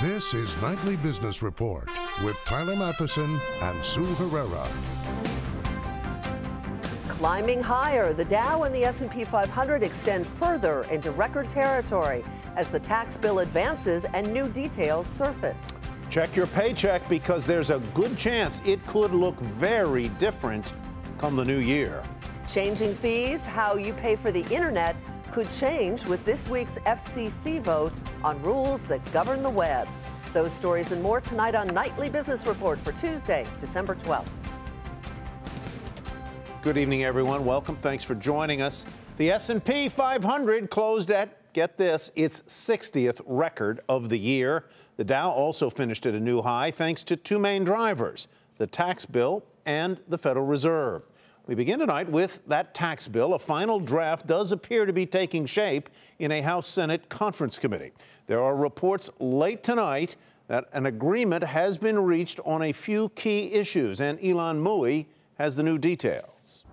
This is Nightly Business Report with Tyler Matheson and Sue Herrera. Climbing higher, the Dow and the S&P 500 extend further into record territory as the tax bill advances and new details surface. Check your paycheck because there's a good chance it could look very different come the new year. Changing fees, how you pay for the internet could change with this week's FCC vote on rules that govern the web. Those stories and more tonight on Nightly Business Report for Tuesday, December 12th. Good evening, everyone. Welcome. Thanks for joining us. The S&P 500 closed at, get this, its 60th record of the year. The Dow also finished at a new high thanks to two main drivers, the tax bill and the Federal Reserve. We begin tonight with that tax bill. A final draft does appear to be taking shape in a House-Senate conference committee. There are reports late tonight that an agreement has been reached on a few key issues, and Ilan Mui has the new details.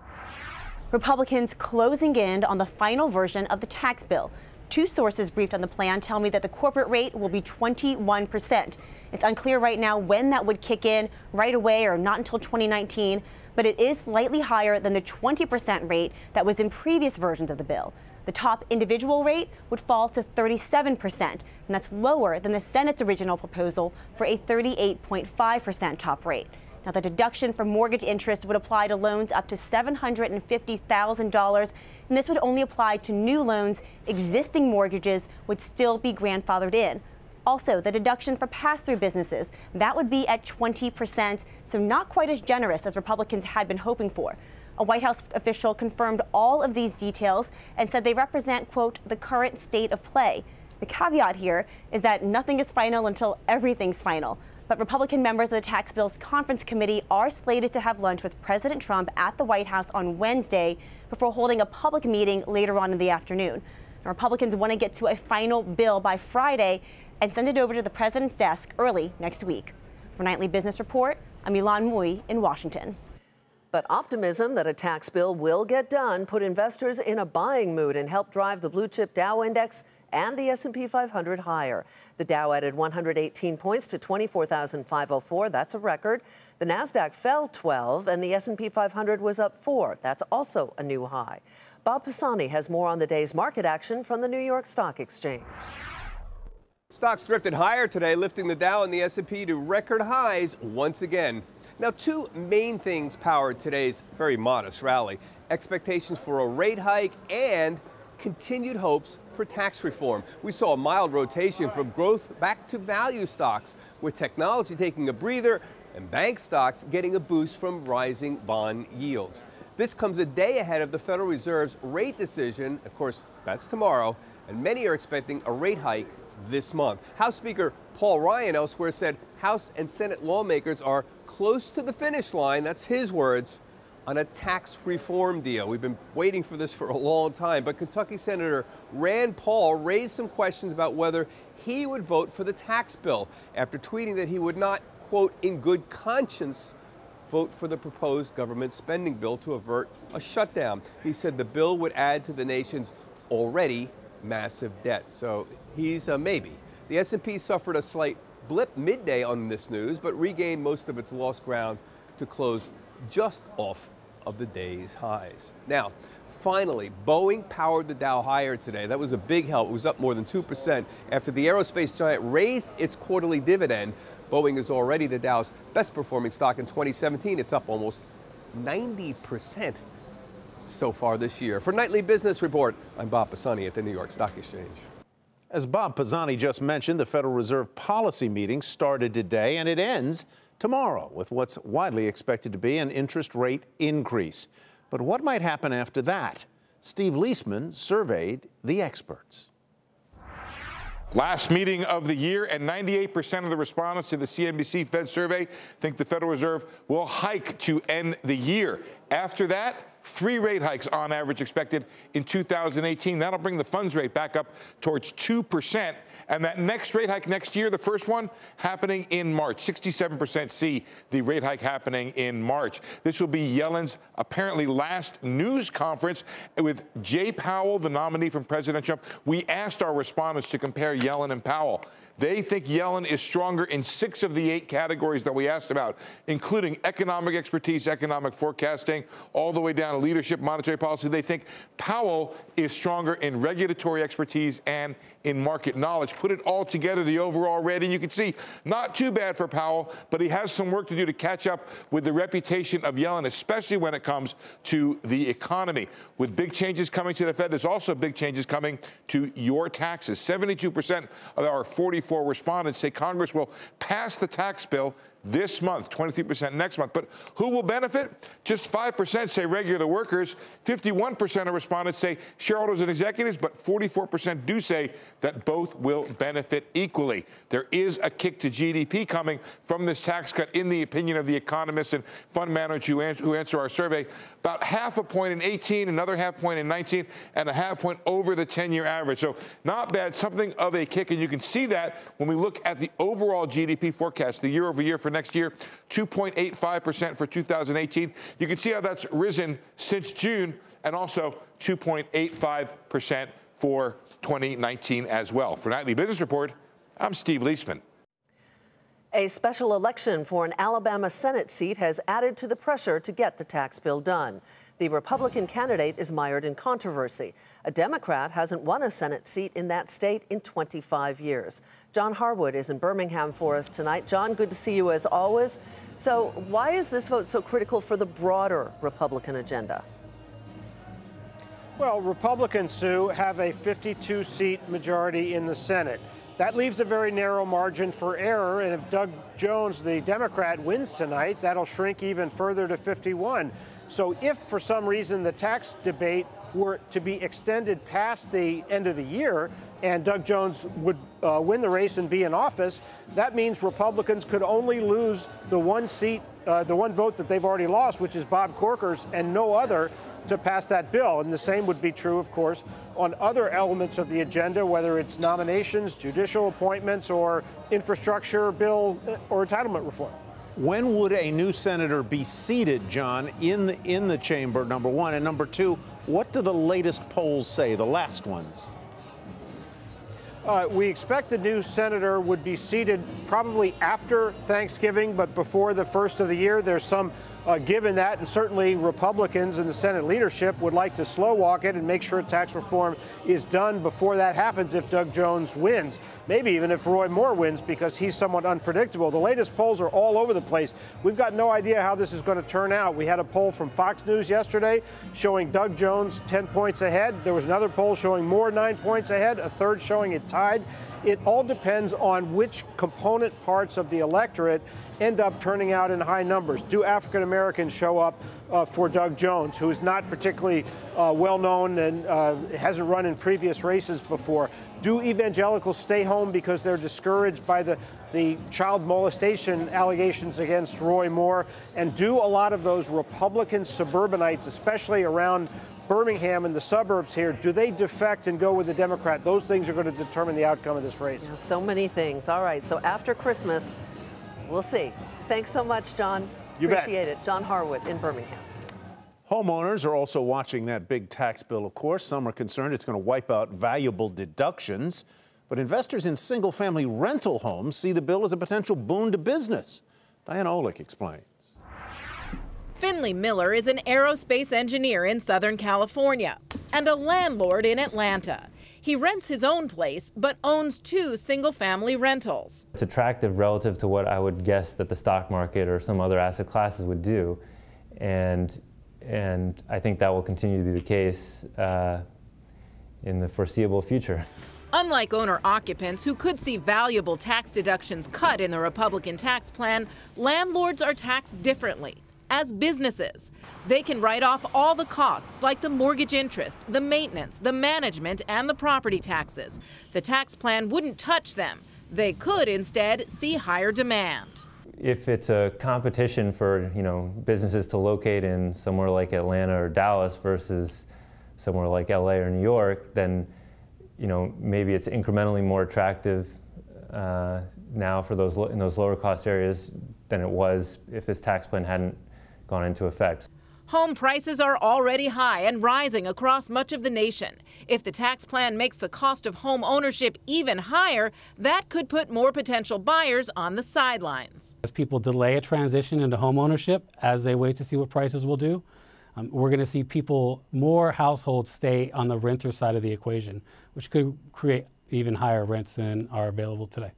Republicans closing in on the final version of the tax bill. Two sources briefed on the plan tell me that the corporate rate will be 21%. It's unclear right now when that would kick in, right away or not until 2019, but it is slightly higher than the 20% rate that was in previous versions of the bill. The top individual rate would fall to 37%, and that's lower than the Senate's original proposal for a 38.5% top rate. Now, the deduction for mortgage interest would apply to loans up to $750,000, and this would only apply to new loans. Existing mortgages would still be grandfathered in. Also, the deduction for pass-through businesses, that would be at 20%, so not quite as generous as Republicans had been hoping for. A White House official confirmed all of these details and said they represent, quote, the current state of play. The caveat here is that nothing is final until everything's final. But Republican members of the tax bill's conference committee are slated to have lunch with President Trump at the White House on Wednesday before holding a public meeting later on in the afternoon. Now, Republicans want to get to a final bill by Friday and send it over to the president's desk early next week. For Nightly Business Report, I'm Ilan Mui in Washington. But optimism that a tax bill will get done put investors in a buying mood and help drive the blue chip Dow index and the S&P 500 higher. The Dow added 118 points to 24,504. That's a record. The Nasdaq fell 12 and the S&P 500 was up 4. That's also a new high. Bob Pisani has more on the day's market action from the New York Stock Exchange. Stocks drifted higher today, lifting the Dow and the S&P to record highs once again. Now, two main things powered today's very modest rally: expectations for a rate hike and continued hopes for tax reform. We saw a mild rotation from growth back to value stocks, with technology taking a breather and bank stocks getting a boost from rising bond yields. This comes a day ahead of the Federal Reserve's rate decision. Of course, that's tomorrow, and many are expecting a rate hike this month. House Speaker Paul Ryan elsewhere said House and Senate lawmakers are close to the finish line, that's his words, on a tax reform deal. We've been waiting for this for a long time, but Kentucky Senator Rand Paul raised some questions about whether he would vote for the tax bill after tweeting that he would not, quote, in good conscience, vote for the proposed government spending bill to avert a shutdown. He said the bill would add to the nation's already massive debt. So he's a maybe. The S&P suffered a slight blip midday on this news, but regained most of its lost ground to close just off of the day's highs. Now, finally, Boeing powered the Dow higher today. That was a big help. It was up more than 2% after the aerospace giant raised its quarterly dividend. Boeing is already the Dow's best performing stock in 2017. It's up almost 90% so far this year. For Nightly Business Report, I'm Bob Pisani at the New York Stock Exchange. As Bob Pisani just mentioned, the Federal Reserve policy meeting started today and it ends tomorrow with what's widely expected to be an interest rate increase. But what might happen after that? Steve Leisman surveyed the experts. Last meeting of the year, and 98% of the respondents to the CNBC Fed survey think the Federal Reserve will hike to end the year. After that, 3 rate hikes on average expected in 2018. That'll bring the funds rate back up towards 2%. And that next rate hike next year, the first one happening in March. 67% see the rate hike happening in March. This will be Yellen's apparently last news conference with Jay Powell, the nominee from President Trump. We asked our respondents to compare Yellen and Powell. They think Yellen is stronger in 6 of the 8 categories that we asked about, including economic expertise, economic forecasting, all the way down to leadership, monetary policy. They think Powell is stronger in regulatory expertise and in market knowledge. Put it all together, the overall rating, you can see not too bad for Powell, but he has some work to do to catch up with the reputation of Yellen, especially when it comes to the economy. With big changes coming to the Fed, there's also big changes coming to your taxes. 72% of our 44 respondents say Congress will pass the tax bill this month, 23% next month. But who will benefit? Just 5% say regular workers. 51% of respondents say shareholders and executives, but 44% do say that both will benefit equally. There is a kick to GDP coming from this tax cut, in the opinion of the economists and fund managers who answer our survey. About half a point in 18, another half point in 19, and a half point over the 10-year average. So not bad, something of a kick. And you can see that when we look at the overall GDP forecast, the year over year for next year, 2.85% for 2018. You can see how that's risen since June, and also 2.85% for 2019 as well. For Nightly Business Report, I'm Steve Leisman. A special election for an Alabama Senate seat has added to the pressure to get the tax bill done. The Republican candidate is mired in controversy. A Democrat hasn't won a Senate seat in that state in 25 years. John Harwood is in Birmingham for us tonight. John, good to see you as always. So why is this vote so critical for the broader Republican agenda? Well, Republicans, Sue, have a 52-seat majority in the Senate. That leaves a very narrow margin for error, and if Doug Jones, the Democrat, wins tonight, that'll shrink even further to 51. So if, for some reason, the tax debate were to be extended past the end of the year and Doug Jones would win the race and be in office, that means Republicans could only lose the one seat, the one vote that they've already lost, which is Bob Corker's, and no other to pass that bill. And the same would be true, of course, on other elements of the agenda, whether it's nominations, judicial appointments, or infrastructure bill or entitlement reform. When would a new senator be seated, John, in the chamber, number one? And number two, what do the latest polls say, the last ones? We expect the new senator would be seated probably after Thanksgiving, but before the first of the year. There's some given that, and certainly Republicans in the Senate leadership would like to slow walk it and make sure tax reform is done before that happens if Doug Jones wins. Maybe even if Roy Moore wins, because he's somewhat unpredictable. The latest polls are all over the place. We've got no idea how this is going to turn out. We had a poll from Fox News yesterday showing Doug Jones 10 points ahead. There was another poll showing Moore 9 points ahead, a third showing it tied. It all depends on which component parts of the electorate end up turning out in high numbers. Do African Americans show up for Doug Jones, who is not particularly well known and hasn't run in previous races before? Do evangelicals stay home because they're discouraged by the child molestation allegations against Roy Moore? And do a lot of those Republican suburbanites, especially around Birmingham and the suburbs here, do they defect and go with the Democrat? Those things are going to determine the outcome of this race. Yeah, so many things. All right, so after Christmas, we'll see. Thanks so much, John. Appreciate it. John Harwood in Birmingham. Homeowners are also watching that big tax bill, of course. Some are concerned it's going to wipe out valuable deductions. But investors in single-family rental homes see the bill as a potential boon to business. Diana Olick explains. Finley Miller is an aerospace engineer in Southern California and a landlord in Atlanta. He rents his own place, but owns 2 single-family rentals. It's attractive relative to what I would guess that the stock market or some other asset classes would do. And I think that will continue to be the case in the foreseeable future. Unlike owner-occupants who could see valuable tax deductions cut in the Republican tax plan, landlords are taxed differently. As businesses, they can write off all the costs like the mortgage interest, the maintenance, the management, and the property taxes. The tax plan wouldn't touch them. They could instead see higher demand. If it's a competition for, businesses to locate in somewhere like Atlanta or Dallas versus somewhere like LA or New York, then maybe it's incrementally more attractive now for in those lower cost areas than it was if this tax plan hadn't gone into effect. Home prices are already high and rising across much of the nation. If the tax plan makes the cost of home ownership even higher, that could put more potential buyers on the sidelines. As people delay a transition into home ownership, as they wait to see what prices will do, we're going to see more households stay on the renter side of the equation, which could create even higher rents than are available today.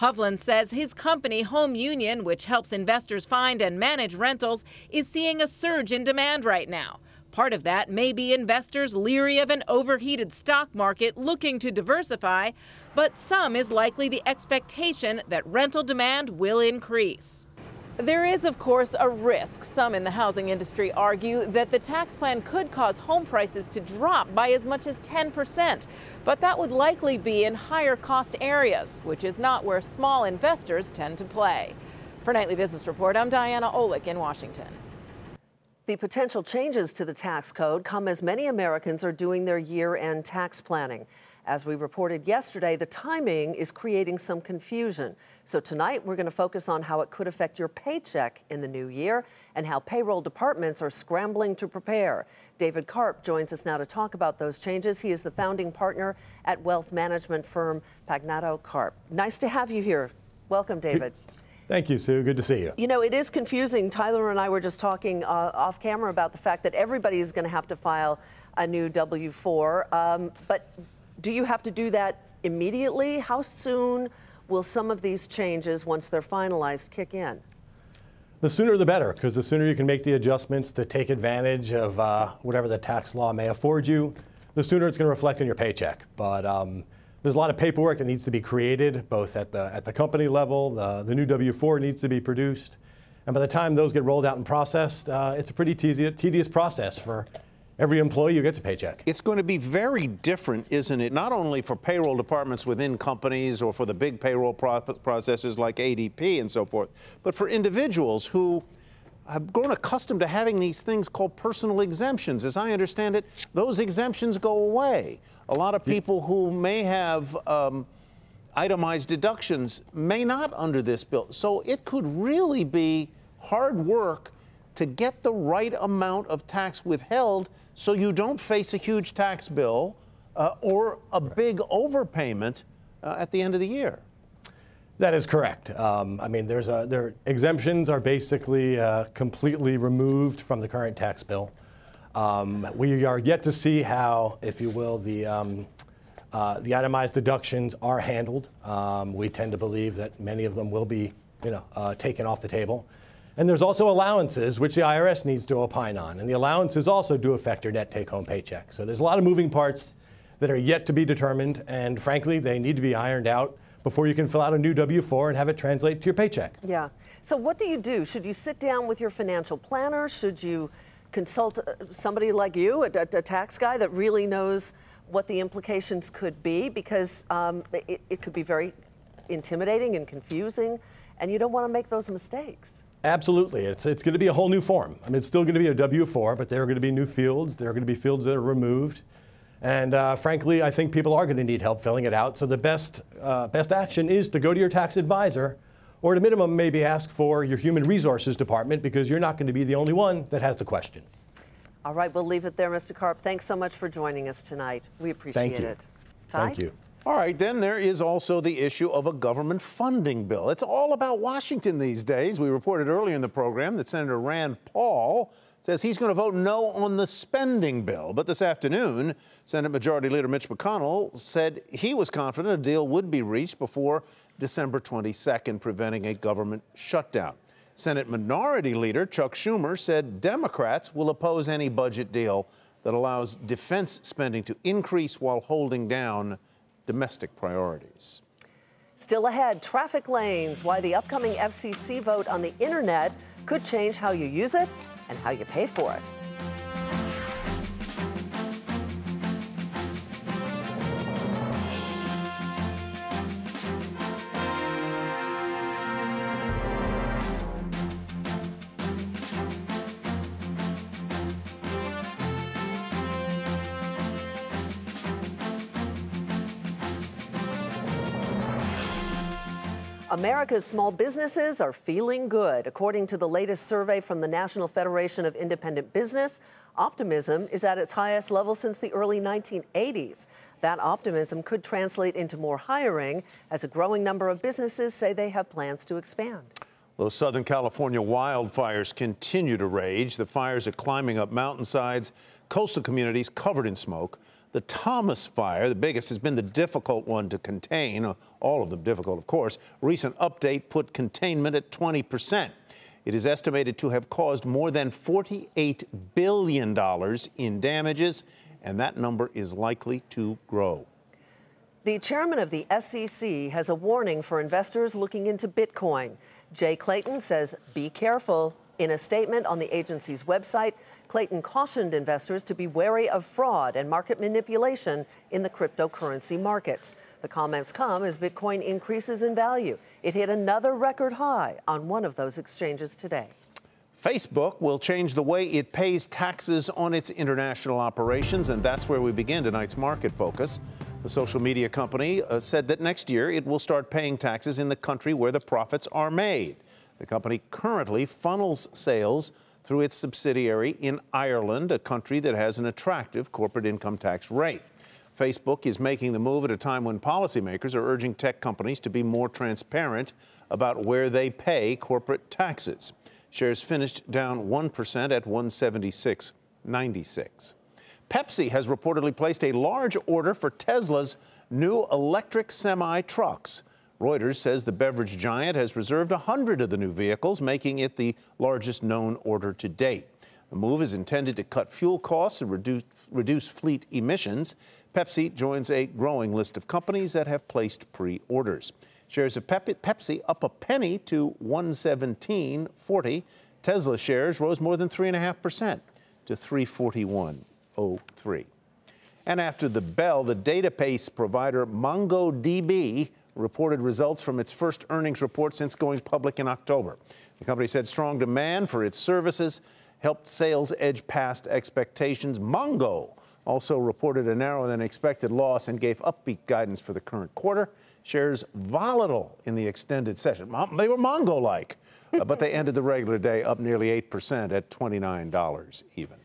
Hovland says his company, Home Union, which helps investors find and manage rentals, is seeing a surge in demand right now. Part of that may be investors leery of an overheated stock market looking to diversify, but some is likely the expectation that rental demand will increase. There is, of course, a risk. Some in the housing industry argue that the tax plan could cause home prices to drop by as much as 10%. But that would likely be in higher cost areas, which is not where small investors tend to play. For Nightly Business Report, I'm Diana Olick in Washington. The potential changes to the tax code come as many Americans are doing their year-end tax planning. As we reported yesterday, the timing is creating some confusion. So tonight, we're going to focus on how it could affect your paycheck in the new year and how payroll departments are scrambling to prepare. David Karp joins us now to talk about those changes. He is the founding partner at wealth management firm Pagnato Karp. Nice to have you here. Welcome, David. Thank you, Sue. Good to see you. You know, it is confusing. Tyler and I were just talking off camera about the fact that everybody is going to have to file a new W-4, but do you have to do that immediately? How soon will some of these changes, once they're finalized, kick in? The sooner the better, because the sooner you can make the adjustments to take advantage of whatever the tax law may afford you, the sooner it's going to reflect in your paycheck. But there's a lot of paperwork that needs to be created, both at the company level. The new W-4 needs to be produced. And by the time those get rolled out and processed, it's a pretty tedious process for every employee who gets a paycheck. It's going to be very different, isn't it? Not only for payroll departments within companies or for the big payroll processors like ADP and so forth, but for individuals who have grown accustomed to having these things called personal exemptions. As I understand it, those exemptions go away. A lot of people who may have itemized deductions may not under this bill. So it could really be hard work to get the right amount of tax withheld so you don't face a huge tax bill or a big overpayment at the end of the year. That is correct. I mean, their exemptions are basically completely removed from the current tax bill. We are yet to see how, if you will, the itemized deductions are handled. We tend to believe that many of them will be, taken off the table. And there's also allowances, which the IRS needs to opine on. And the allowances also do affect your net take-home paycheck. So there's a lot of moving parts that are yet to be determined. And frankly, they need to be ironed out before you can fill out a new W-4 and have it translate to your paycheck. Yeah. So what do you do? Should you sit down with your financial planner? Should you consult somebody like you, a tax guy that really knows what the implications could be? Because it could be very intimidating and confusing, and you don't want to make those mistakes. Absolutely. It's going to be a whole new form. I mean, it's still going to be a W-4, but there are going to be new fields. There are going to be fields that are removed. And frankly, I think people are going to need help filling it out. So the best action is to go to your tax advisor, or at a minimum, maybe ask for your human resources department, because you're not going to be the only one that has the question. All right, we'll leave it there, Mr. Karp. Thanks so much for joining us tonight. We appreciate it. Thank you. All right, then there is also the issue of a government funding bill. It's all about Washington these days. We reported earlier in the program that Senator Rand Paul says he's going to vote no on the spending bill. But this afternoon, Senate Majority Leader Mitch McConnell said he was confident a deal would be reached before December 22nd, preventing a government shutdown. Senate Minority Leader Chuck Schumer said Democrats will oppose any budget deal that allows defense spending to increase while holding down domestic priorities. Still ahead, traffic lanes, why the upcoming FCC vote on the internet could change how you use it and how you pay for it. America's small businesses are feeling good. According to the latest survey from the National Federation of Independent Business, optimism is at its highest level since the early 1980s. That optimism could translate into more hiring, as a growing number of businesses say they have plans to expand. Those Southern California wildfires continue to rage. The fires are climbing up mountainsides, coastal communities covered in smoke. The Thomas Fire, the biggest, has been the difficult one to contain, all of them difficult, of course. Recent update put containment at 20%. It is estimated to have caused more than $48 billion in damages, and that number is likely to grow. The chairman of the SEC has a warning for investors looking into Bitcoin. Jay Clayton says, be careful. In a statement on the agency's website, Clayton cautioned investors to be wary of fraud and market manipulation in the cryptocurrency markets. The comments come as Bitcoin increases in value. It hit another record high on one of those exchanges today. Facebook will change the way it pays taxes on its international operations, and that's where we begin tonight's market focus. The social media company said that next year it will start paying taxes in the country where the profits are made. The company currently funnels sales through its subsidiary in Ireland, a country that has an attractive corporate income tax rate. Facebook is making the move at a time when policymakers are urging tech companies to be more transparent about where they pay corporate taxes. Shares finished down 1% at 176.96. Pepsi has reportedly placed a large order for Tesla's new electric semi-trucks. Reuters says the beverage giant has reserved 100 of the new vehicles, making it the largest known order to date. The move is intended to cut fuel costs and reduce fleet emissions. Pepsi joins a growing list of companies that have placed pre-orders. Shares of Pepsi up a penny to $117.40. Tesla shares rose more than 3.5% to $341.03. And after the bell, the database provider MongoDB reported results from its first earnings report since going public in October. The company said strong demand for its services helped sales edge past expectations. Mongo also reported a narrower than expected loss and gave upbeat guidance for the current quarter. Shares volatile in the extended session. They were Mongo-like, but they ended the regular day up nearly 8% at $29 even.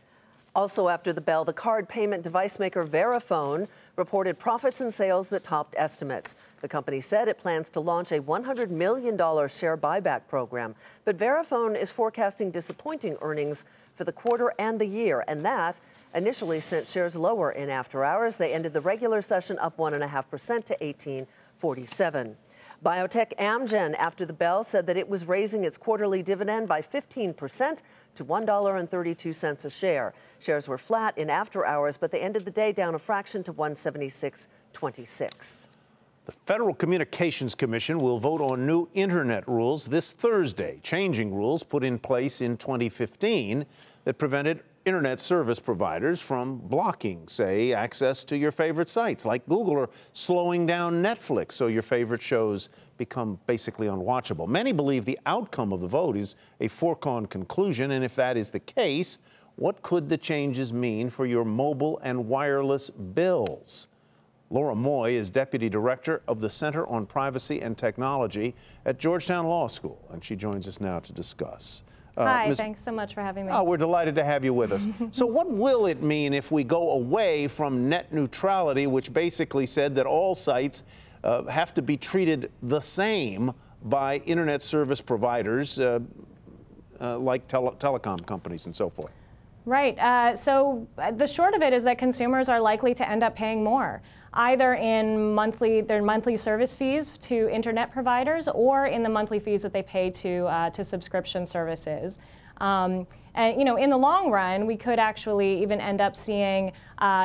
Also after the bell, the card payment device maker Verifone reported profits and sales that topped estimates. The company said it plans to launch a $100 million share buyback program, but Verifone is forecasting disappointing earnings for the quarter and the year, and that initially sent shares lower in after hours. They ended the regular session up 1.5% to $18.47. Biotech Amgen, after the bell, said that it was raising its quarterly dividend by 15% to $1.32 a share. Shares were flat in after hours, but they ended the day down a fraction to $176.26. The Federal Communications Commission will vote on new Internet rules this Thursday, changing rules put in place in 2015 that prevented Internet service providers from blocking, say, access to your favorite sites like Google, or slowing down Netflix so your favorite shows become basically unwatchable. Many believe the outcome of the vote is a foregone conclusion, and if that is the case, what could the changes mean for your mobile and wireless bills? Laura Moy is Deputy Director of the Center on Privacy and Technology at Georgetown Law School, and she joins us now to discuss. Hi, thanks so much for having me. Oh, we're delighted to have you with us. So what will it mean if we go away from net neutrality, which basically said that all sites have to be treated the same by Internet service providers like telecom companies and so forth? Right. So the short of it is that consumers are likely to end up paying more, either in their monthly service fees to internet providers or in the monthly fees that they pay to subscription services. And in the long run, we could actually even end up seeing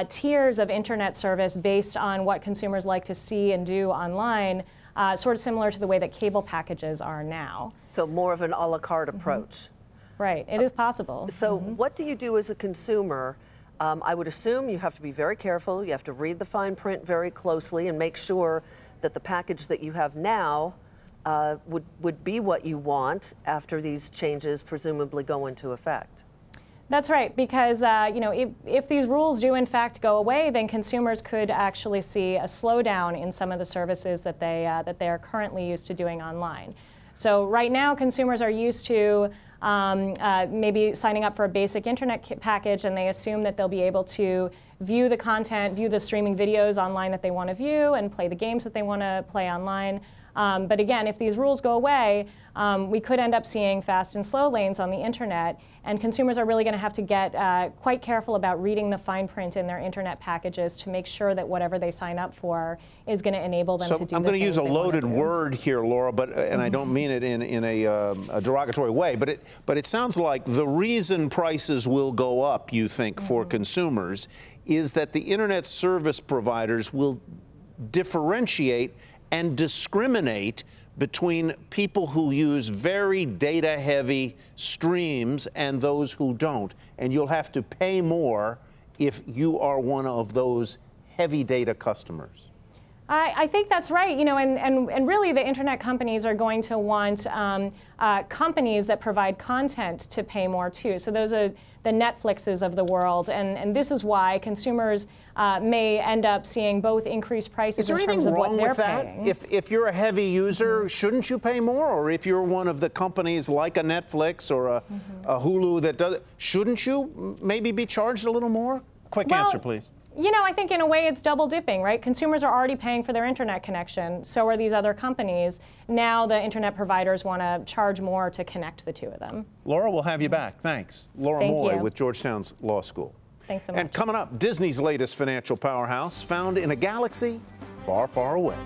tiers of internet service based on what consumers like to see and do online, sort of similar to the way that cable packages are now. So more of an a la carte approach. Right, it is possible. So what do you do as a consumer? I would assume you have to be very careful. You have to read the fine print very closely and make sure that the package that you have now would be what you want after these changes presumably go into effect. That's right, because if these rules do in fact go away, then consumers could actually see a slowdown in some of the services that they are currently used to doing online. So right now, consumers are used to maybe signing up for a basic internet package, and they assume that they'll be able to view the content, view the streaming videos online that they want to view, and play the games that they want to play online. But again, if these rules go away, we could end up seeing fast and slow lanes on the internet, and consumers are really going to have to get quite careful about reading the fine print in their internet packages to make sure that whatever they sign up for is going to enable them to do the things they want to do. I'm going to use a loaded word here, Laura, but and I don't mean it in a derogatory way, but it sounds like the reason prices will go up, you think, for consumers, is that the internet service providers will differentiate and discriminate between people who use very data-heavy streams and those who don't. And you'll have to pay more if you are one of those heavy data customers. I think that's right. And really the internet companies are going to want companies that provide content to pay more too. So those are the Netflixes of the world, and this is why consumers may end up seeing both increased prices in terms of what they're paying. If you're a heavy user, shouldn't you pay more? Or if you're one of the companies like a Netflix or a Hulu that does it, shouldn't you maybe be charged a little more? Quick answer, please. I think in a way it's double dipping, right? Consumers are already paying for their internet connection, so are these other companies. Now the internet providers want to charge more to connect the two of them. Laura, we'll have you back. Thanks. Laura Moy with Georgetown's Law School. Thanks so much. And coming up, Disney's latest financial powerhouse found in a galaxy far, far away.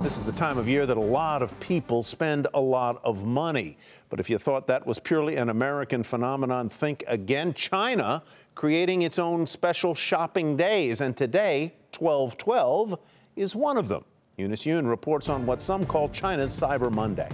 This is the time of year that a lot of people spend a lot of money. But if you thought that was purely an American phenomenon, think again. China creating its own special shopping days, and today, 12/12, is one of them. Eunice Yoon reports on what some call China's Cyber Monday.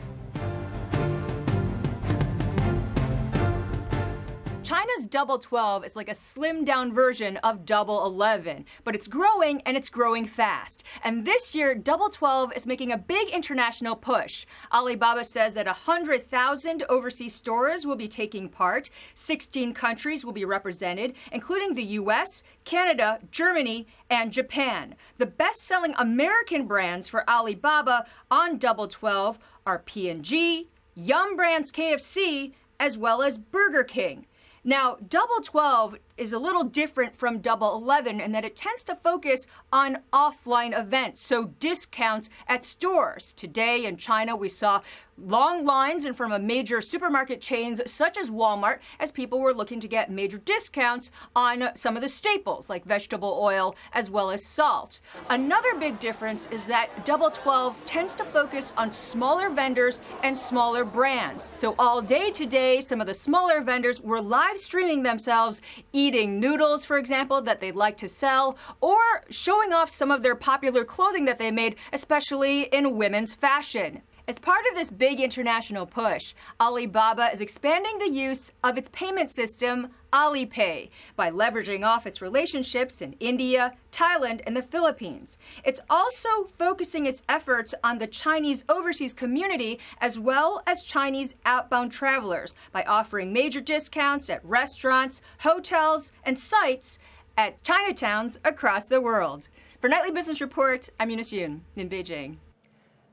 China's Double 12 is like a slimmed down version of Double 11, but it's growing and it's growing fast. And this year, Double 12 is making a big international push. Alibaba says that 100,000 overseas stores will be taking part. 16 countries will be represented, including the US, Canada, Germany, and Japan. The best-selling American brands for Alibaba on Double 12 are P&G, Yum Brands KFC, as well as Burger King. Now, Double 12 is a little different from Double 11 in that it tends to focus on offline events, so discounts at stores. Today in China, we saw long lines in front of major supermarket chains such as Walmart as people were looking to get major discounts on some of the staples like vegetable oil as well as salt. Another big difference is that Double 12 tends to focus on smaller vendors and smaller brands. So all day today, some of the smaller vendors were live streaming themselves eating noodles, for example, that they'd like to sell, or showing off some of their popular clothing that they made, especially in women's fashion. As part of this big international push, Alibaba is expanding the use of its payment system, Alipay, by leveraging off its relationships in India, Thailand, and the Philippines. It's also focusing its efforts on the Chinese overseas community as well as Chinese outbound travelers by offering major discounts at restaurants, hotels, and sites at Chinatowns across the world. For Nightly Business Report, I'm Eunice Yoon in Beijing.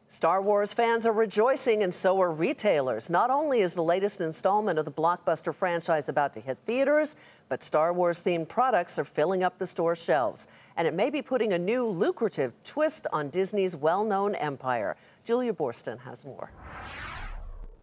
Star Wars fans are rejoicing, and so are retailers. Not only is the latest installment of the blockbuster franchise about to hit theaters, but Star Wars-themed products are filling up the store shelves. And it may be putting a new lucrative twist on Disney's well-known empire. Julia Borston has more.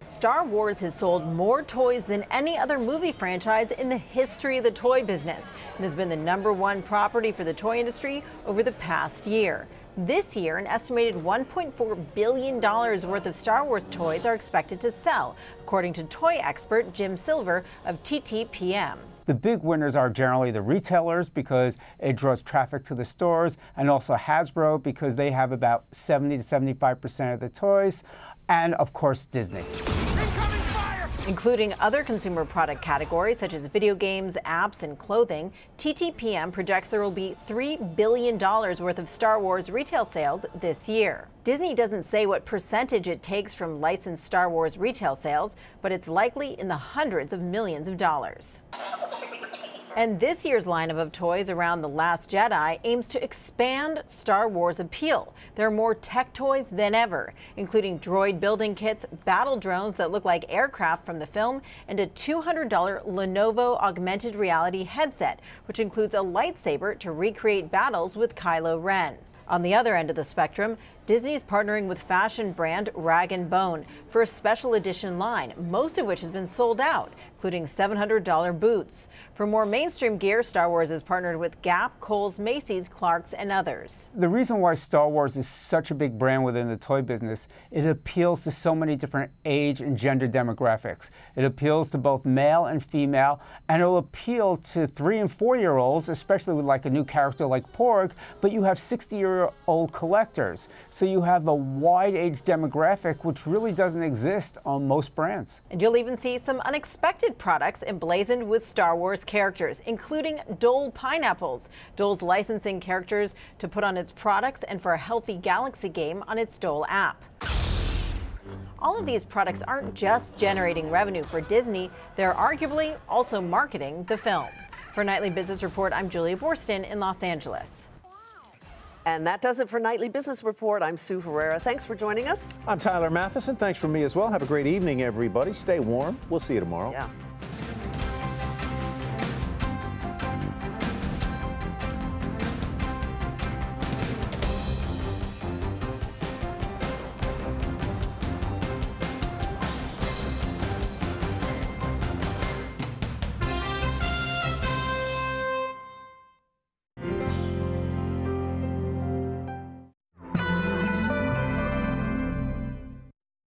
Star Wars has sold more toys than any other movie franchise in the history of the toy business and has been the #1 property for the toy industry over the past year. This year, an estimated $1.4 billion worth of Star Wars toys are expected to sell, according to toy expert Jim Silver of TTPM. The big winners are generally the retailers because it draws traffic to the stores, and also Hasbro because they have about 70 to 75% of the toys, and of course Disney. Including other consumer product categories such as video games, apps, and clothing, TTPM projects there will be $3 billion worth of Star Wars retail sales this year. Disney doesn't say what percentage it takes from licensed Star Wars retail sales, but it's likely in the hundreds of millions of dollars. And this year's lineup of toys around The Last Jedi aims to expand Star Wars appeal. There are more tech toys than ever, including droid building kits, battle drones that look like aircraft from the film, and a $200 Lenovo augmented reality headset, which includes a lightsaber to recreate battles with Kylo Ren. On the other end of the spectrum, Disney's partnering with fashion brand Rag & Bone for a special edition line, most of which has been sold out, including $700 boots. For more mainstream gear, Star Wars has partnered with Gap, Kohl's, Macy's, Clark's, and others. The reason why Star Wars is such a big brand within the toy business, it appeals to so many different age and gender demographics. It appeals to both male and female, and it'll appeal to 3- and 4-year-olds, especially with like a new character like Porg, but you have 60-year-old collectors. So you have a wide age demographic, which really doesn't exist on most brands. And you'll even see some unexpected products emblazoned with Star Wars characters, including Dole pineapples. Dole's licensing characters to put on its products and for a Healthy Galaxy game on its Dole app. All of these products aren't just generating revenue for Disney, they're arguably also marketing the film. For Nightly Business Report, I'm Julia Borston in Los Angeles. And that does it for Nightly Business Report. I'm Sue Herrera. Thanks for joining us. I'm Tyler Matheson. Thanks from me as well. Have a great evening, everybody. Stay warm. We'll see you tomorrow. Yeah.